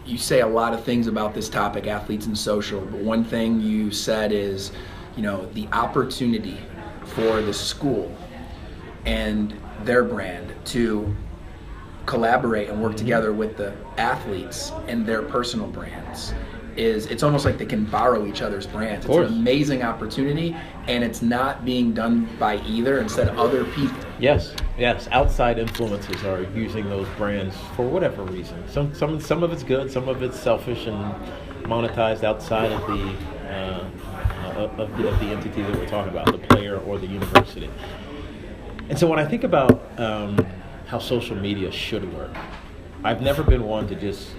you say a lot of things about this topic, athletes and social, but one thing you said is, the opportunity for the school and their brand to collaborate and work together with the athletes and their personal brands it's almost like they can borrow each other's brands. It's an amazing opportunity, and it's not being done by either, instead other people. Yes, outside influencers are using those brands for whatever reason. Some of it's good, some of it's selfish and monetized outside of the entity that we're talking about, the player or the university. And so when I think about how social media should work, I've never been one to just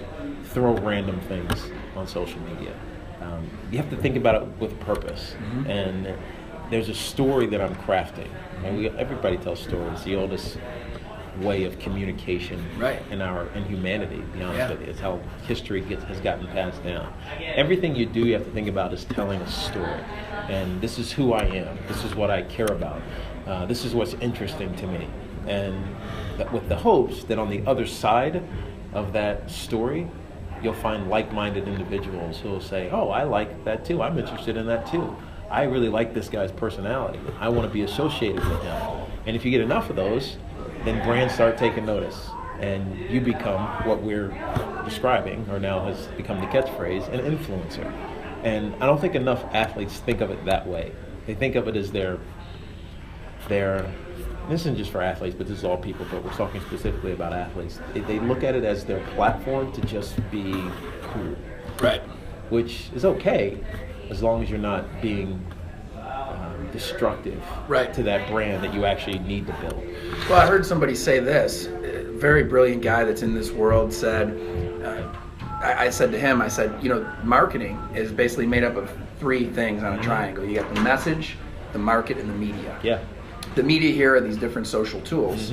throw random things on social media. You have to think about it with purpose. And there's a story that I'm crafting. And everybody tells stories. The oldest way of communication in humanity, to be honest with you. It's how history has gotten passed down. Everything you do, you have to think about is telling a story. And this is who I am. This is what I care about. This is what's interesting to me. And with the hopes that on the other side of that story, you'll find like-minded individuals who will say, oh, I like that too. I'm interested in that too. I really like this guy's personality. I want to be associated with him. And if you get enough of those, then brands start taking notice. And you become what we're describing, or now has become the catchphrase, an influencer. And I don't think enough athletes think of it that way. They think of it as their this isn't just for athletes, but this is all people, but we're talking specifically about athletes. They look at it as their platform to just be cool. Right. Which is okay, as long as you're not being destructive to that brand that you actually need to build. Well, I heard somebody say this, a very brilliant guy that's in this world said, I said to him, marketing is basically made up of three things on a triangle. You got the message, the market, and the media. Yeah. The media here are these different social tools.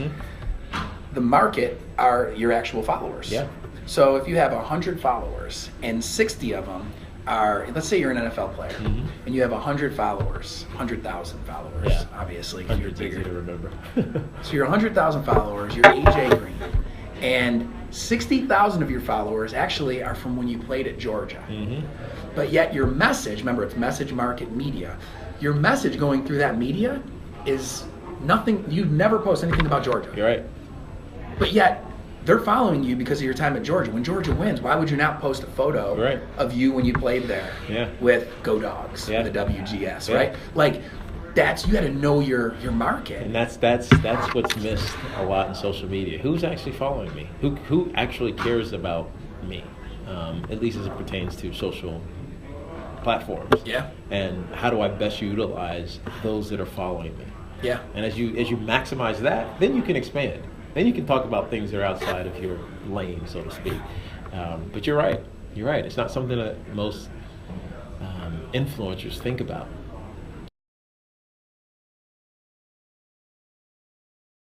The market are your actual followers. Yeah. So if you have 100 followers and 60 of them are, let's say you're an NFL player, and you have 100 followers, 100,000 followers, obviously. 100's easy to remember. So you're 100,000 followers, you're AJ Green, and 60,000 of your followers actually are from when you played at Georgia. But yet your message, remember it's message, market, media, your message going through that media is nothing. You never post anything about Georgia. You're right. But yet they're following you because of your time at Georgia. When Georgia wins, why would you not post a photo of you when you played there with Go Dogs, the WGS, right? Like you got to know your market. And that's what's missed a lot in social media. Who's actually following me? Who actually cares about me? At least as it pertains to social platforms. Yeah. And how do I best utilize those that are following me? Yeah. And as you maximize that, then you can expand. Then you can talk about things that are outside of your lane, so to speak. But you're right. It's not something that most influencers think about.